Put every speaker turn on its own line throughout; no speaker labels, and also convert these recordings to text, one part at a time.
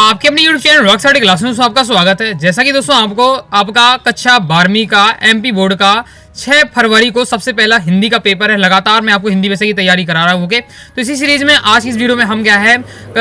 आपके अपने YouTube channel rock study class में आपका स्वागत है। जैसा कि दोस्तों आपको आपका कक्षा 12वीं का एमपी बोर्ड का 6 फरवरी को सबसे पहला हिंदी का पेपर है। लगातार मैं आपको हिंदी वैसे की तैयारी करा रहा हूँ। ओके, तो इसी सीरीज में आज की इस वीडियो में हम क्या है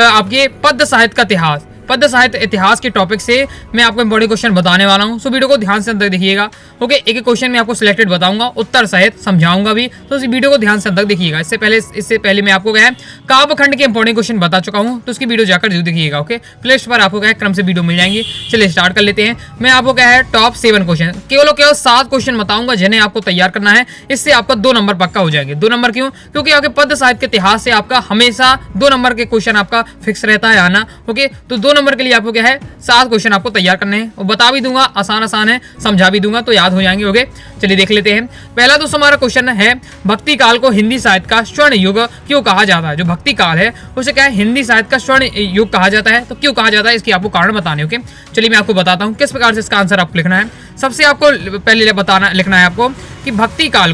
आपके पद्य साहित्य का इतिहास, पद्य साहित्य इतिहास के टॉपिक से मैं आपको इंपॉर्टेंट क्वेश्चन बताने वाला हूं। सो वीडियो को ध्यान से अंत तक देखिएगा। ओके, एक एक क्वेश्चन मैं आपको सिलेक्टेड बताऊंगा, उत्तर सहित समझाऊंगा भी, तो इस वीडियो को ध्यान से अंत तक देखिएगा। इससे पहले मैं आपको क्या है काव्यखंड के इंपॉर्टेंट क्वेश्चन बता चुका हूं, तो उसकी वीडियो जाकर जरूर देखिएगा। ओके, प्लेलिस्ट पर आपको क्या है क्रम से वीडियो मिल जाएंगी। चलिए स्टार्ट कर लेते हैं। मैं आपको क्या है टॉप 7 क्वेश्चन, केवल 7 क्वेश्चन बताऊंगा जिन्हें आपको तैयार करना है। इससे आपका 2 नंबर पक्का हो जाएंगे। 2 नंबर क्यों? क्योंकि आपके पद्य साहित्य के इतिहास से आपका हमेशा 2 नंबर के क्वेश्चन आपका फिक्स रहता है आना। ओके, तो 2 नंबर के लिए आपको क्या है 7 क्वेश्चन आपको तैयार करने हैं और बता भी दूंगा, आसान है, समझा भी दूंगा तो याद हो जाएंगे। ओके, चलिए देख लेते हैं। पहला दोस्तों हमारा क्वेश्चन है भक्ति काल को हिंदी साहित्य का स्वर्ण युग क्यों कहा जाता है? जो भक्ति काल है उसे क्या है हिंदी साहित्य का स्वर्ण युग कहा जाता है। तो क्यों कहा जाता है इसकी आपको कारण बताने। ओके, चलिए मैं आपको बताता हूँ किस प्रकार से इसका आंसर आपको लिखना है। सबसे आपको पहले लिखना है आपको कि भक्ति काल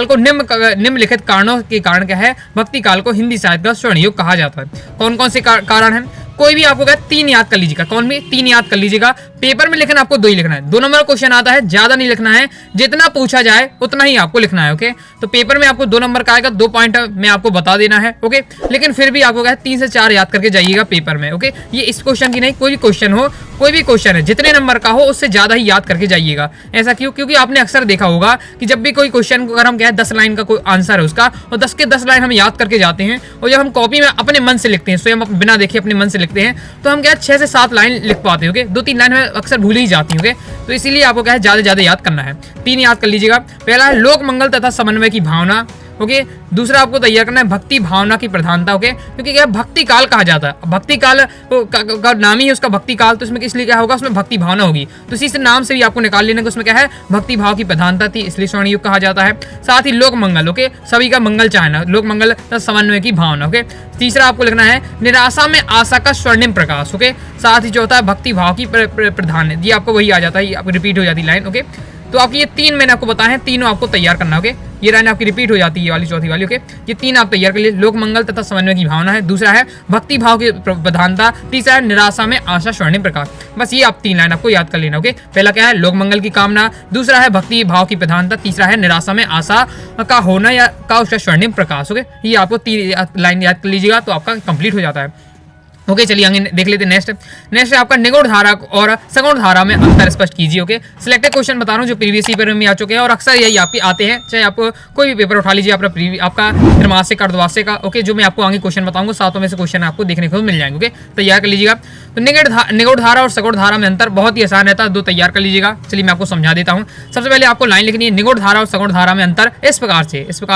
को निम्नलिखित कारणों के कारण क्या है भक्ति काल को हिंदी साहित्य का स्वर्ण युग कहा जाता है। कौन कौन से कारण है? कोई भी आपको क्या 3 याद कर लीजिएगा। कौन भी 3 याद कर लीजिएगा। पेपर में लिखना आपको 2 ही लिखना है। 2 नंबर क्वेश्चन आता है, ज्यादा नहीं लिखना है, जितना पूछा जाए उतना ही आपको लिखना है। ओके, तो पेपर में आपको 2 नंबर का आएगा, 2 पॉइंट में आपको बता देना है। ओके, लेकिन फिर भी आपको क्या 3 से 4 याद करके जाइएगा पेपर में। ओके, ये इस क्वेश्चन की नहीं, कोई भी क्वेश्चन हो, कोई भी क्वेश्चन है जितने नंबर का हो उससे ज्यादा ही याद करके जाइएगा। ऐसा क्यों? क्योंकि आपने अक्सर देखा होगा कि जब भी कोई क्वेश्चन अगर हम क्या है 10 लाइन का कोई आंसर है उसका और 10 के 10 लाइन हम याद करके जाते हैं और जब हम कॉपी में अपने मन से लिखते हैं, स्वयं बिना देखे अपने मन से लिखते हैं, तो हम क्या 6 से 7 लाइन लिख पाते हैं। 2-3 लाइन में अक्सर भूल ही जाती है। तो इसीलिए आपको क्या है ज्यादा याद करना है। 3 याद कर लीजिएगा। पहला है लोक मंगल तथा समन्वय की भावना। ओके, दूसरा आपको तैयार करना है भक्ति भावना की प्रधानता। ओके, क्योंकि क्या भक्ति काल कहा जाता है, भक्ति काल का नाम ही है उसका भक्ति काल, तो इसमें इसलिए क्या होगा उसमें भक्ति भावना होगी। तो इसी से नाम से भी आपको निकाल लेना कि उसमें क्या है भक्ति भाव की प्रधानता थी, इसलिए स्वर्ण युग कहा जाता है। साथ ही लोक मंगल, ओके, सभी का मंगल चाहना, लोक मंगल तथा समन्वय की भावना। ओके, तीसरा आपको लिखना है निराशा में आशा का स्वर्णिम प्रकाश। ओके, साथ ही चौथा है भक्ति भाव की प्रधान, ये आपको वही आ जाता है, आपको रिपीट हो जाती है लाइन। ओके, तो आपकी ये 3 मैंने आपको बताया है, तीनों आपको तैयार करना। ओके, ये लाइन आपकी रिपीट हो जाती है, ये वाली चौथी वाली। ओके, ये 3 आप तैयार कर लिए। लोक मंगल तथा समन्वय की भावना है, दूसरा है भक्ति भाव की प्रधानता, तीसरा है निराशा में आशा स्वर्णिम प्रकाश। बस ये आप 3 लाइन आपको याद कर लेना। ओके, पहला क्या है लोक मंगल की कामना, दूसरा है भक्ति भाव की प्रधानता, तीसरा है निराशा में आशा का होना या का उसका स्वर्णिम प्रकाश। ओके, ये आपको 3 लाइन याद कर लीजिएगा तो आपका कंप्लीट हो जाता है। ओके, चलिए आगे देख लेते हैं। नेक्स्ट है आपका निगूढ़ धारा और सगुण धारा में अंतर स्पष्ट कीजिए। ओके, सिलेक्टेड क्वेश्चन बता रहा हूँ जो प्रीवियस पेपर में आ चुके हैं और अक्सर यही आपके आते हैं, चाहे आप कोई भी पेपर उठा लीजिए आपका त्रिमासिक का अर्धवार्षिक का। ओके, जो मैं आपको आगे क्वेश्चन बताऊंगा 7 में से क्वेश्चन आपको देखने को मिल जाएंगे। ओके, तैयार कर लीजिएगा। तो निगूढ़ धारा और सगुण धारा में अंतर बहुत ही आसान रहता है, 2 तैयार कर लीजिएगा। चलिए मैं आपको समझा देता हूँ। सबसे पहले आपको लाइन लिखनी है, निगूढ़ धारा और सगुण धारा में अंतर इस प्रकार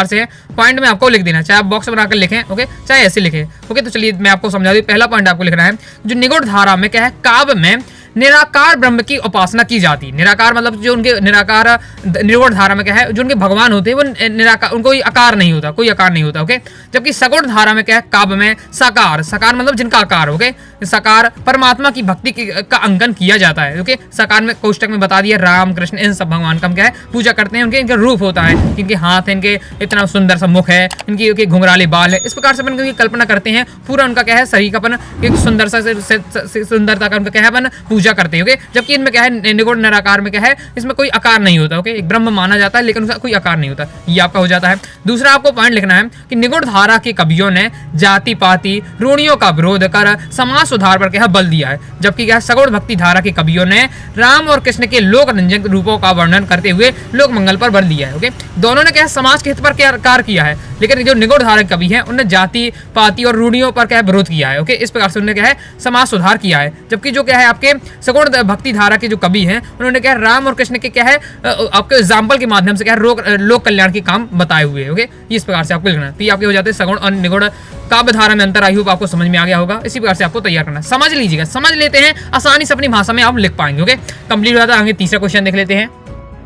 से है। पॉइंट में आपको लिख देना, चाहे आप बॉक्स बनाकर लिखें, ओके, चाहे ऐसे लिखें। ओके, तो चलिए मैं आपको समझा दूँ। पहला पॉइंट आपको लिखना है जो निगूढ़ धारा में क्या है काव्य में निराकार ब्रह्म की उपासना की जाती है। निराकार मतलब जो उनके निगूढ़ धारा में क्या है जो उनके भगवान होते हैं वो निराकार, उनको कोई आकार नहीं होता। ओके, जबकि सगुण धारा में क्या है काव्य में साकार मतलब जिनका आकार। ओके, साकार परमात्मा की भक्ति का अंकन किया जाता है। ओके, साकार में कोष्टक में बता दिया राम कृष्ण इन सब भगवान का हम क्या है पूजा करते हैं। इनके रूप होता है, इनके हाथ है, इनके इतना सुंदर सा मुख है, इनके घुंघराले बाल है, इस प्रकार से अपन कल्पना करते हैं। पूरा उनका क्या है शरीर का अपन एक सुंदरता का उनका क्या है अपन पूजा करते हैं। ओके, जबकि इनमें क्या है निगूढ़ निराकार में क्या है इसमें कोई आकार नहीं होता। ओके, एक ब्रह्म माना जाता है लेकिन उसका कोई आकार नहीं होता, ये आपका हो जाता है। दूसरा आपको पॉइंट लिखना है कि निगूढ़ धारा के कवियों ने जाति पाति रूढ़ियों का विरोध कर समाज सुधार पर क्या है बल दिया है, जबकि क्या है सगुण भक्ति धारा के कवियों ने राम और कृष्ण के लोक रंजक रूपों का वर्णन करते हुए लोक मंगल पर बल दिया है। ओके, दोनों ने क्या है समाज के हित पर क्या कार्य किया है, लेकिन जो निगूढ़ धारा के कवि हैं उन्होंने जाति पाति और रूढ़ियों पर क्या है विरोध किया है। ओके, इस प्रकार से उन्होंने क्या है समाज सुधार किया है। जबकि जो क्या है आपके सगुण भक्ति धारा के जो कवि हैं उन्होंने क्या है राम और कृष्ण के क्या है आपके एग्जाम्पल के माध्यम से क्या है लोक कल्याण के काम बताए हुए हैं। ओके, इस प्रकार से आपको लिखना है। तो ये आपके हो जाते हैं सगुण और निगूढ़ काव्य धारा में अंतर। आई होप आपको समझ में आ गया होगा। इसी प्रकार से आपको तैयार करना है। समझ लीजिएगा, समझ लेते हैं, आसानी से अपनी भाषा में आप लिख पाएंगे। ओके, कंप्लीट हो जाता है। आगे तीसरा क्वेश्चन देख लेते हैं।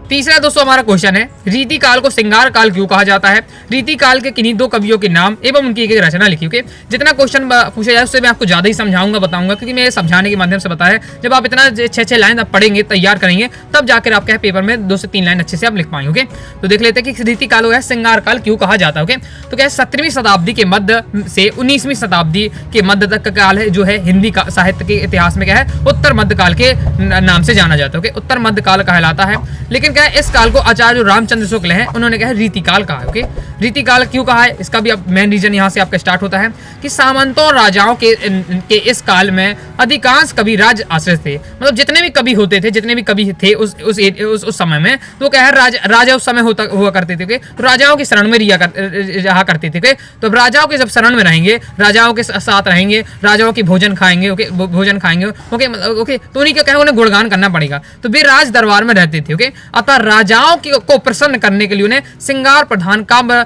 तीसरा दोस्तों हमारा क्वेश्चन है, रीति काल को श्रृंगार काल क्यों कहा जाता है? रीति काल के किन्हीं दो कवियों के नाम एवं उनकी एक रचना लिखी। ओके, जितना क्वेश्चन पूछा जाए उससे मैं आपको ज्यादा ही समझाऊंगा, बताऊंगा, क्योंकि मैं समझाने के माध्यम से बताया है। जब आप इतना 6 लाइन आप पढ़ेंगे, तैयार करेंगे, तब जाकर आपके पेपर में 2 से 3 लाइन अच्छे से आप लिख पाएंगे। ओके, तो देख लेते हैं कि रीति काल है श्रृंगार काल क्यों कहा जाता है। ओके, तो क्या 17वीं शताब्दी के मध्य से 19वीं शताब्दी के मध्य तक का काल है, जो है हिंदी साहित्य के इतिहास में क्या है, उत्तर मध्य काल के नाम से जाना जाता है। ओके, उत्तर मध्य काल कहलाता है। लेकिन क्या है, इस काल को आचार्य रामचंद्र शुक्ल हैं, उन्होंने क्या है रीति काल कहा है। ओके, रीति काल क्यों कहा है, इसका भी अब मेन रीजन यहाँ से आपका स्टार्ट होता है कि सामंतों और राजाओं के इस काल में अधिकांश कवि राज आश्रित थे। मतलब जितने भी कवि होते थे, जितने भी कवि थे उस समय में, तो क्या है राजा उस समय हुआ करते थे। तो राजाओं की शरण में रहा करते थे। तो राजाओं के जब शरण में रहेंगे, राजाओं के साथ रहेंगे, राजाओं की भोजन खाएंगे। ओके, भोजन खाएंगे। ओके, तो उन्हीं का क्या है, उन्हें गुणगान करना पड़ेगा। तो वे राज दरबार में रहते थे। ओके, अतः राजाओं को प्रसन्न करने के लिए उन्हें श्रृंगार प्रधान काव्य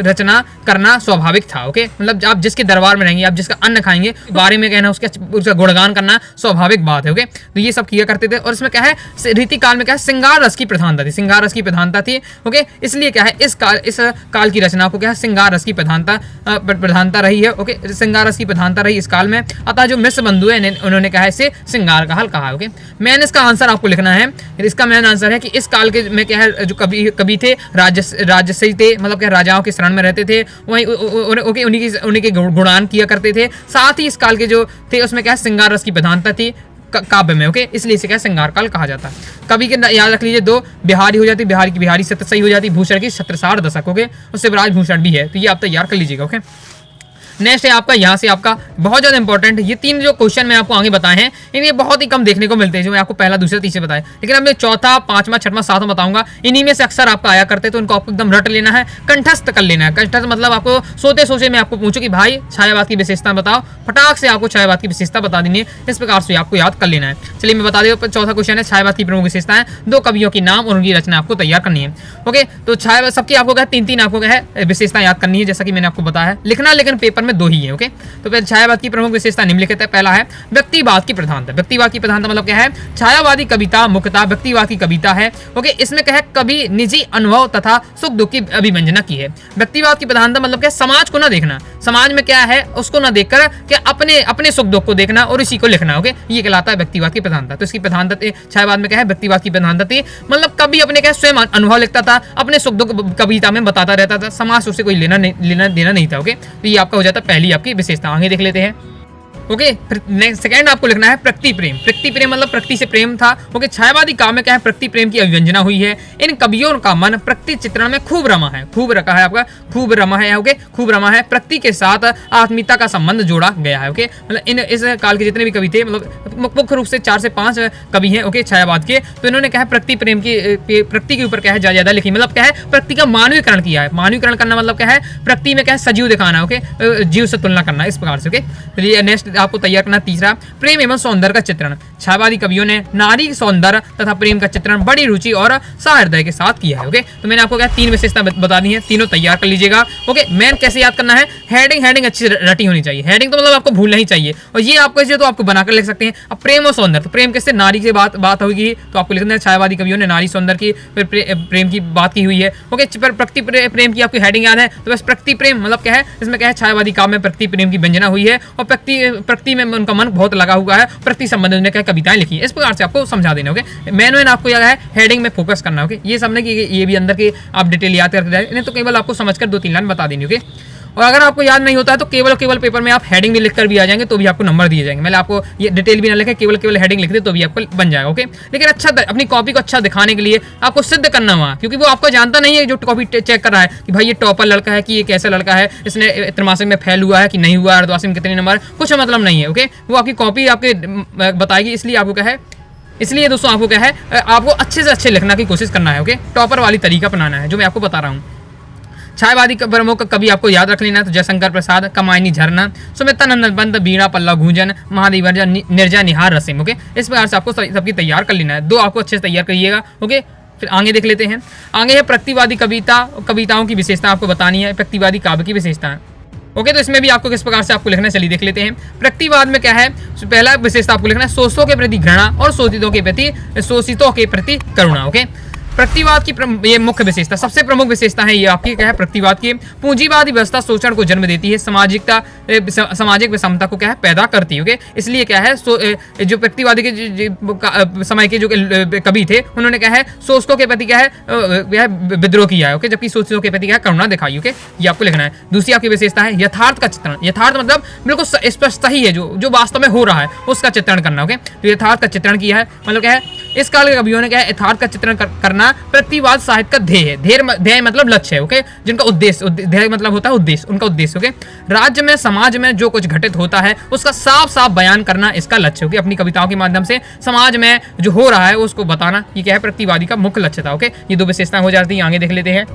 रचना करना स्वाभाविक था। ओके, मतलब आप जिसके दरबार में रहेंगे, आप जिसका अन्न खाएंगे, बारे में कहना, उसका गुणगान करना स्वाभाविक बात है। ओके, तो ये सब किया करते थे। और इसमें क्या है, रीति काल में क्या है, श्रृंगार रस की प्रधानता थी। श्रृंगार रस की प्रधानता थी। ओके, इसलिए क्या है, इस काल की रचना को क्या है, श्रृंगार रस की प्रधानता रही है। ओके, श्रृंगार रस की प्रधानता रही इस काल में। अतः जो मिश्र बंधु है, उन्होंने कहा इसे श्रृंगार काल कहा। ओके, मैंने इसका आंसर आपको लिखना है। इसका मेन आंसर है कि इस काल के में क्या है, जो कवि थे राजसी थे, मतलब क्या राजाओं के शरण में रहते थे, वहीं उन्हीं के गुणगान किया करते थे। साथ ही इस काल के जो थे उसमें क्या है, श्रृंगार रस की प्रधानता थी काव्य में। ओके, इसलिए इसे क्या श्रृंगार काल कहा जाता है। कवि के याद रख लीजिए, 2 बिहारी हो जाती, बिहारी की बिहारी सही हो जाती, भूषण की छत्रसाल दशक। ओके, और शिवराज भूषण भी है, तो ये आप तैयार कर लीजिएगा। ओके, नेक्स्ट है आपका, यहाँ से आपका बहुत ज़्यादा इंपॉर्टेंट, ये 3 जो क्वेश्चन मैं आपको आगे बताए हैं, इन्हें बहुत ही कम देखने को मिलते हैं, जो मैं आपको पहला, दूसरा, तीसरा बताया। लेकिन अब मैं चौथा, 5वां, 6वां, 7वां बताऊंगा। इन्हीं में से अक्सर आपका आया करते, तो उनको आपको एकदम रट लेना है, कंठस्थ कर लेना है। कंठस्थ मतलब आपको सोते सोचे मैं आपको पूछूं कि भाई छायावाद की विशेषता बताओ, फटाक से आपको छायावाद की विशेषता बता देनी है। इस प्रकार से आपको याद कर लेना है। चलिए मैं बता दूं, चौथा क्वेश्चन है छायावाद की प्रमुख विशेषताएं, 2 कवियों के नाम और उनकी रचना आपको तैयार करनी है। ओके, तो छायावाद सबकी आपको क्या 3-3 आपको क्या है विशेषता याद करनी है, जैसा कि मैंने आपको बताया है। लिखना लेकिन पेपर में 2 ही है। ओके, तो फिर छायावाद की प्रमुख विशेषता निम्नलिखित है। पहला है व्यक्तिवाद की प्रधानता। व्यक्तिवाद की प्रधानता मतलब क्या है, छायावादी कविता मुख्यतः व्यक्तिवाद की कविता है। ओके, इसमें क्या है, कवि निजी अनुभव तथा सुख दुख की अभिव्यंजना की है। व्यक्तिवाद की प्रधानता मतलब क्या, समाज को ना देखना, समाज में क्या है उसको ना देखकर क्या अपने सुख दुख को देखना और इसी को लिखना। ओके, ये कहलाता है व्यक्तिवाद की प्रधानता। तो इसकी प्रधानता छायावाद में क्या है, व्यक्तिवाद की प्रधानता थी। मतलब कवि अपने क्या स्वयं अनुभव लिखता था, अपने सुख दुख कविता में बताता रहता था, समाज से उसे कोई लेना देना नहीं था। ओके, तो ये आपका हो जाता है पहली आपकी विशेषता। आगे देख लेते हैं। ओके, सेकंड आपको लिखना है प्रकृति प्रेम। प्रकृति प्रेम मतलब प्रकृति से प्रेम था। ओके, छायावादी काव्य में क्या है, प्रकृति प्रेम की अभिव्यंजना हुई है। इन कवियों का मन प्रकृति चित्रण में खूब रमा है, खूब रखा है आपका, खूब रमा है। ओके, खूब रमा है, प्रकृति के साथ आत्मीयता का संबंध जोड़ा गया है। ओके, मतलब इस काल के जितने भी कवि थे, मतलब मुख्य रूप से 4 से 5 कवि हैं। ओके, छायावाद के, तो इन्होंने क्या है प्रकृति प्रेम की प्रकृति के ऊपर क्या है ज्यादा लिखी, मतलब क्या है प्रकृति का मानवीकरण किया है। मानवीकरण करना मतलब क्या है, प्रकृति में क्या है सजीव दिखाना। ओके, जीव से तुलना करना, इस प्रकार से। ओके, चलिए नेक्स्ट आपको तैयार करना तीसरा, प्रेम एवं सौंदर्य का चित्रण। छायावादी कवियों ने नारी सौंदर्य तथा प्रेम का चित्रण बड़ी रुचि और सहृदय के साथ किया है। ओके, तो मैंने आपको क्या 3 विशेषता बता दी है, तीनों तैयार कर लीजिएगा। ओके, मैन कैसे याद करना है, हेडिंग अच्छी रटी होनी चाहिए। हेडिंग तो मतलब आपको भूलना ही चाहिए, और ये आपको तो आपको बनाकर लिख सकते हैं। अब प्रेम और सौंदर्य, तो प्रेम किससे, नारी से बात होगी, तो आपको लिखना है छायावादी कवियों ने नारी सौंदर्य की प्रेम की बात की हुई है। ओके, प्रकृति प्रेम की आपकी हेडिंग याद है, तो बस प्रकृति प्रेम मतलब क्या है, इसमें क्या है छायावादी काव्य में प्रकृति प्रेम की व्यंजना हुई है, और प्रकृति में उनका मन बहुत लगा हुआ है, प्रकृति संबंधित ने क्या कविताएं लिखी है। इस प्रकार से आपको समझा देना। ओके, मैन आपको याद है हेडिंग में फोकस करना। ओके, ये सबने कि ये भी अंदर की आप डिटेल याद करके जाए, इन्हें तो केवल आपको समझकर 2-3 लाइन बता देनी। ओके, और अगर आपको याद नहीं होता है तो केवल पेपर में आप हेडिंग भी लिखकर भी आ जाएंगे, तो भी आपको नंबर दिए जाएंगे। मैंने आपको ये डिटेल भी ना लिखे, केवल हेडिंग लिख दे तो भी आपको बन जाएगा। ओके, लेकिन अच्छा अपनी कॉपी को अच्छा दिखाने के लिए आपको सिद्ध करना हुआ, क्योंकि वो आपको जानता नहीं है जो कॉपी चेक कर रहा है कि भाई ये टॉपर लड़का है कि ये कैसा लड़का है, इसने त्रैमासिक में फेल हुआ है कि नहीं हुआ, अर्धवार्षिक में कितने नंबर, कुछ मतलब नहीं है। ओके, वो आपकी कॉपी आपके बताएगी, इसलिए आपको क्या है, इसलिए दोस्तों आपको क्या है, आपको अच्छे से अच्छे लिखना की कोशिश करना है। ओके, टॉपर वाली तरीका अपनाना है, जो मैं आपको बता रहा हूँ। छायावादी प्रमुख कवि आपको याद रख लेना, तो जयशंकर प्रसाद, कमायनी झरना, सुमित्रानंद पंत, बीणा पल्ला घूंजन, महादेव निर्जा निहार रसीम। ओके, इस प्रकार से आपको सबकी तैयार कर लेना है। 2 आपको अच्छे से तैयार करिएगा। ओके, फिर आगे देख लेते हैं। आगे है प्रतिवादी कविताओं की विशेषता आपको बतानी है, प्रतिवादी काव्य की विशेषता। ओके, तो इसमें भी आपको किस प्रकार से आपको लिखना है, चलिए देख लेते हैं। प्रतिवाद में क्या है, पहला विशेषता आपको लिखना है शोषितों के प्रति घृणा और शोषितों के प्रति करुणा। ओके, प्रतिवाद की ये मुख्य विशेषता, सबसे प्रमुख विशेषता है ये आपकी क्या है प्रतिवाद की। पूंजीवादी व्यवस्था शोषण को जन्म देती है, सामाजिक विषमता को क्या है पैदा करती है। ओके, इसलिए क्या है जो प्रतिवादी के समय के जो कवि थे उन्होंने क्या है शोषकों के प्रति क्या है विद्रोह किया है। ओके, जबकि शोषकों के प्रति क्या है करुणा दिखाई। ओके, ये आपको लिखना है। दूसरी आपकी विशेषता है यथार्थ का चित्रण। यथार्थ मतलब बिल्कुल स्पष्ट सही है, जो वास्तव में हो रहा है उसका चित्रण करना। ओके, तो यथार्थ का चित्रण किया है, मतलब क्या है इस काल के कवियों ने क्या है यथार्थ का चित्रण करना प्रतिवाद साहित्य का ध्येय है। ध्येय मतलब लक्ष्य है। ओके, जिनका उद्देश्य, ध्येय मतलब होता है उद्देश्य, उनका उद्देश्य। ओके, राज्य में समाज में जो कुछ घटित होता है उसका साफ साफ बयान करना इसका लक्ष्य। ओके, अपनी कविताओं के माध्यम से समाज में जो हो रहा है उसको बताना, ये क्या है प्रतिवादी का मुख्य लक्ष्य था। ओके, ये दो विशेषताएं हो जाती है। आगे देख लेते हैं।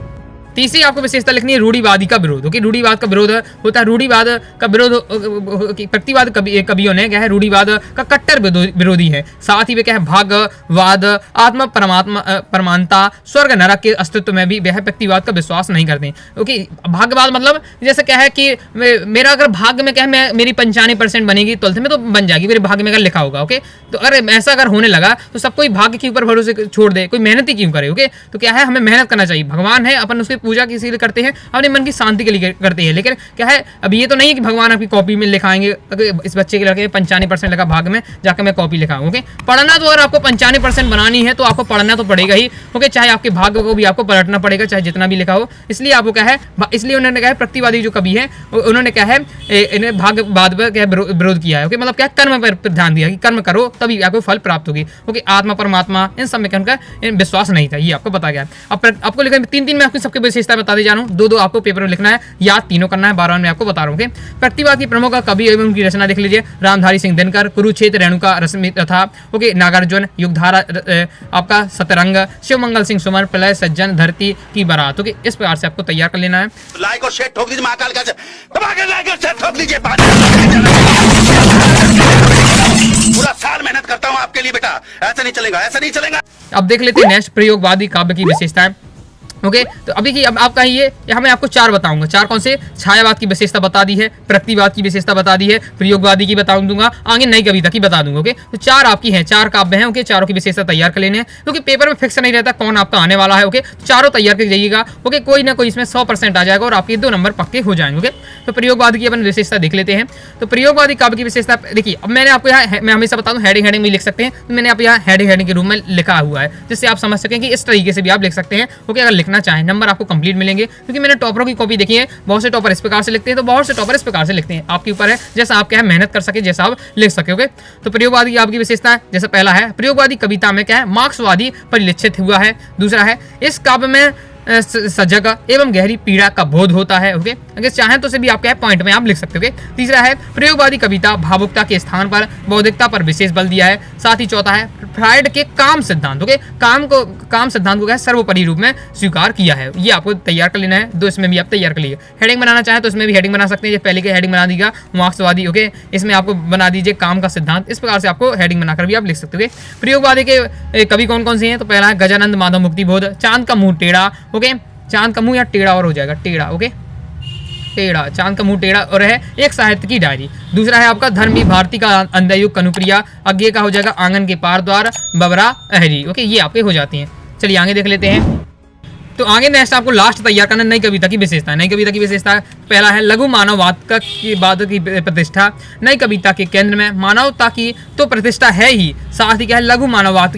तीसरी आपको विशेषता लिखनी है रूढ़िवादी का विरोध। ओके, रूढ़िवाद का विरोध होता है, रूढ़िवाद का विरोध प्रतिवाद कवियों ने क्या है रूढ़िवाद का कट्टर विरोधी है। साथ ही वे क्या है भाग्यवाद, आत्म परमानता, स्वर्ग नरक के अस्तित्व में भी वह प्रतिवाद का विश्वास नहीं करते। ओके, भाग्यवाद मतलब जैसे क्या है कि मेरा अगर भाग्य में क्या है मेरी 95% बनेगी 12th में तो बन जाएगी, मेरे भाग्य में अगर लिखा होगा। ओके, तो अगर ऐसा अगर होने लगा तो सब कोई भाग्य के ऊपर भरोसे छोड़ दे, कोई मेहनत ही क्यों करे। ओके, तो क्या है हमें मेहनत करना चाहिए। भगवान है, अपन उसकी पूजा किसी लिए करते हैं, अपने मन की शांति के लिए करते हैं। लेकिन क्या है अब ये तो नहीं है कि भगवान आपकी कॉपी में लिखाएंगे इस बच्चे के लगे 95% लगा भाग में जाकर मैं कॉपी लिखाऊंगा। ओके, पढ़ना तो अगर आपको 95% बनानी है तो आपको पढ़ना तो पड़ेगा ही। ओके, चाहे आपके भाग्य को भी आपको पलटना पड़ेगा, चाहे जितना भी लिखा हो। इसलिए आपको क्या है, इसलिए उन्होंने क्या है प्रतिवादी जो कवि है उन्होंने क्या है इन्हें भाग्यवाद पर क्या विरोध किया है। ओके, मतलब क्या कर्म पर ध्यान दिया कि कर्म करो तभी आपको फल प्राप्त होगी। ओके, आत्मा परमात्मा इन सब में उनका विश्वास नहीं था, ये आपको बता गया। अब आपको लिखा 3 मैं आपको सबके विशेषता बता दी जा रहा हूँ। 2 आपको पेपर में लिखना है, याद तीनों करना है। 12 में आपको बता रहा हूँ। प्रतिवाद की प्रमुख कवि एवं उनकी रचना देख लीजिए। रामधारी सिंह दिनकर, कुरुक्षेत्र रेणुका रश्मि तथा ओके नागार्जुन, युगधारा आपका सतरंग, शिवमंगल सिंह सुमन, प्रलय सज्जन, धरती की बारात। ओके, इस प्रकार से आपको तैयार कर लेना है।
लाइक और शेयर ठोक दीजिए, महाकाल का लाइक और शेयर ठोक दीजिए। पूरा साल मेहनत करता हूँ आपके लिए बेटा, ऐसा नहीं चलेगा, ऐसा नहीं चलेगा।
अब देख लेते हैं नेक्स्ट प्रयोगवादी काव्य की विशेषताएं। ओके, तो अभी की अब आप कहिए, यहाँ मैं आपको 4 बताऊंगा। 4 कौन से? छायावाद की विशेषता बता दी है, प्रतिवाद की विशेषता बता दी है, प्रयोगवादी की बता दूंगा, आगे नई कविता की बता दूंगा। ओके, तो 4 आपकी हैं, 4 काव्य हैं। ओके, चारों की विशेषता तैयार कर लेने हैं क्योंकि पेपर में फिक्स नहीं रहता कौन आपका आने वाला है। ओके, तो चारों तैयार कर जाइएगा। ओके, कोई ना कोई इसमें 100% आ जाएगा और आपके 2 नंबर पक्के हो जाएंगे। ओके, तो प्रयोगवादी की अपन विशेषता देख लेते हैं। तो प्रयोगवादी काव्य की विशेषता देखिए, अब मैंने आपको यहाँ मैं हमेशा बता दूं हेडिंग में लिख सकते हैं, तो मैंने आप यहाँ हेडिंग के रूप में लिखा हुआ है जिससे आप समझ सकें कि इस तरीके से भी आप लिख सकते हैं। ओके, अगर लिखना चाहें नंबर आपको कंप्लीट मिलेंगे क्योंकि मैंने टॉपरों की कॉपी देखी है, बहुत से टॉपर इस प्रकार से लिखते हैं तो बहुत से टॉपर इस प्रकार से लिखते हैं। आपके ऊपर है जैसा आप क्या है मेहनत कर सके, जैसा आप लिख सके। ओके, तो प्रयोगवादी की आपकी विशेषता है, जैसा पहला है प्रयोगवादी कविता में क्या है मार्क्सवादी परिलक्षित हुआ है। दूसरा है इस काव्य में सजग एवं गहरी पीड़ा का बोध होता है। ओके, अगर चाहें तो से भी आप क्या है पॉइंट में आप लिख सकते हो। ओके, तीसरा है प्रयोगवादी कविता भावुकता के स्थान पर बौद्धिकता पर विशेष बल दिया है। साथ ही चौथा है फ्रायड के काम सिद्धांत। ओके, काम सिद्धांत को क्या है सर्वोपरि रूप में स्वीकार किया है। ये आपको तैयार कर लेना है। 2 इसमें भी आप तैयार कर लीजिए। हेडिंग बनाना चाहें तो इसमें भी हेडिंग बना सकते हैं, पहले के हेडिंग बना दीजिएगा मार्क्सवादी। ओके, इसमें आपको बना दीजिए काम का सिद्धांत। इस प्रकार से आपको हेडिंग बनाकर भी आप लिख सकते हो। प्रयोगवादी के कवि कौन कौन से हैं? तो पहला है गजानंद माधव मुक्तिबोध, चांद का मुंह टेढ़ा। ओके, चांद का मुंह या टेढ़ा और हो जाएगा टेढ़ा। ओके, टेढ़ा, चांद का मुंह टेढ़ा और है एक साहित्य की डायरी। दूसरा है आपका धर्मी भारती का अंधयुग कनुप्रिया, अज्ञे का हो जाएगा आंगन के पार द्वार, बबरा अहरी। ओके, ये आपके हो जाती हैं। चलिए आगे देख लेते हैं। तो आगे नेक्स्ट आपको लास्ट तैयार करना नई कविता की विशेषता। नई कविता की विशेषता पहला है लघु मानववाद की बाद की प्रतिष्ठा। नई कविता के केंद्र में मानवता की तो प्रतिष्ठा है ही, साथ ही क्या है लघु मानववाद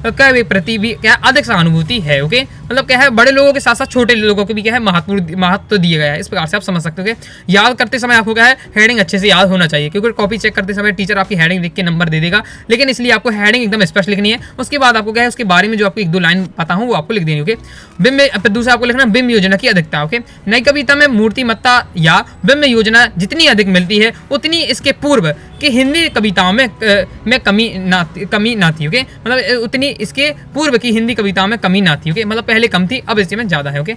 का प्रति भी क्या अधिक सहानुभूति है। ओके, मतलब क्या है बड़े लोगों के साथ साथ छोटे लोगों को भी क्या है महत्व दिया गया है। इस प्रकार से आप समझ सकते हो। याद करते समय आपको क्या है हेडिंग अच्छे से याद होना चाहिए क्योंकि कॉपी चेक करते समय टीचर आपकी हेडिंग देख के नंबर दे देगा, लेकिन इसलिए आपको हेडिंग एकदम स्पष्ट लिखनी है। उसके बाद आपको क्या है उसके बारे में जो आपको 1-2 लाइन पता हो वो आपको लिख देनी। ओके, बिंब दूसरा आपको लिखना बिंब योजना की अधिकता। ओके, नई कविता में मूर्तिमत्ता या बिंब योजना जितनी अधिक मिलती है उतनी इसके पूर्व कि हिंदी कविताओं में कमी ना थी। ओके, मतलब उतनी इसके पूर्व की हिंदी कविताओं में कमी ना थी। ओके, मतलब पहले कम थी अब इसमें ज्यादा है। ओके,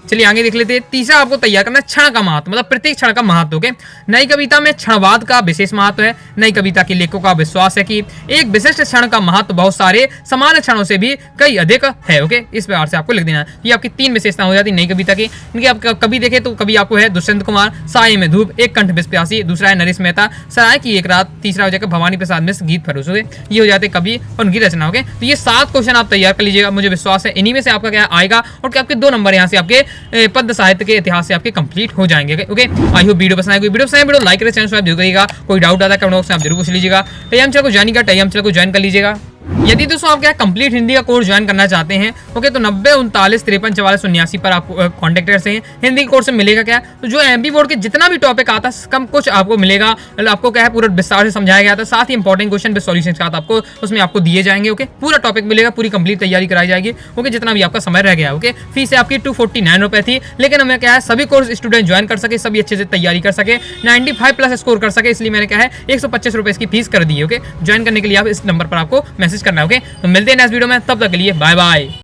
चलिए आगे देख लेते हैं। तीसरा आपको तैयार करना है क्षण का महत्व, मतलब प्रत्येक क्षण का महत्व। ओके, नई कविता में क्षणवाद का विशेष महत्व है। नई कविता के लेखकों का विश्वास है कि एक विशिष्ट क्षण का महत्व बहुत सारे समान क्षणों से भी कई अधिक है। ओके, इस प्रकार से आपको लिख देना है। ये आपकी 3 विशेषता हो जाती है नई कविता की। इनकी आप कवि देखे तो कवि आपको है दुष्यंत कुमार, साये में धूप, एक कंठ विष प्यासी, दूसरा है नरेश मेहता, सराय की एक रात, तीसरा हो जाएगा भवानी प्रसाद मिश्र गीत फरोश। ये हो जाते कवि और उनकी रचना। ओके, तो ये 7 क्वेश्चन आप तैयार कर लीजिएगा, मुझे विश्वास है इन्हीं में से आपका क्या आएगा और आपके 2 नंबर यहाँ से आपके पद्य साहित्य के इतिहास से आपके कंप्लीट हो जाएंगे। ओके, आई होप वीडियो पसंद आएगी। वीडियो लाइक करें, चैनल सब्सक्राइब जरूर करिएगा। कोई डाउट आता है कमेंट बॉक्स में आप जरूर पूछ लीजिएगा। टेलीग्राम चैनल को ज्वाइन कर, टेलीग्राम चैनल को ज्वाइन कर लीजिएगा। यदि दोस्तों आप क्या कंप्लीट हिंदी का कोर्स ज्वाइन करना चाहते हैं, ओके, तो 90 39 53 44 79 पर आप कॉन्टेक्ट कर सकते हैं। हिंदी कोर्स में मिलेगा क्या, तो जो एमपी बोर्ड के जितना भी टॉपिक आता है कम कुछ आपको मिलेगा। आपको क्या है पूरा विस्तार से समझाया गया था, साथ ही इंपॉर्टेंट क्वेश्चन विद सॉल्यूशन के साथ आपको उसमें आपको दिए जाएंगे। ओके, पूरा टॉपिक मिलेगा, पूरी कंप्लीट तैयारी कराई जाएगी। ओके, जितना भी आपका समय रह गया। ओके, फीस है आपकी 249 रुपए थी, लेकिन हमें क्या है सभी कोर्स स्टूडेंट ज्वाइन कर सके, सभी अच्छे से तैयारी कर सके, 95+ स्कोर कर सके, इसलिए मैंने क्या है 125 रुपए इसकी फीस कर दी है। ओके, ज्वाइन करने के लिए आप इस नंबर पर आपको मैसेज करना है। ओके, तो मिलते हैं नेक्स्ट वीडियो में, तब तक के लिए बाय बाय।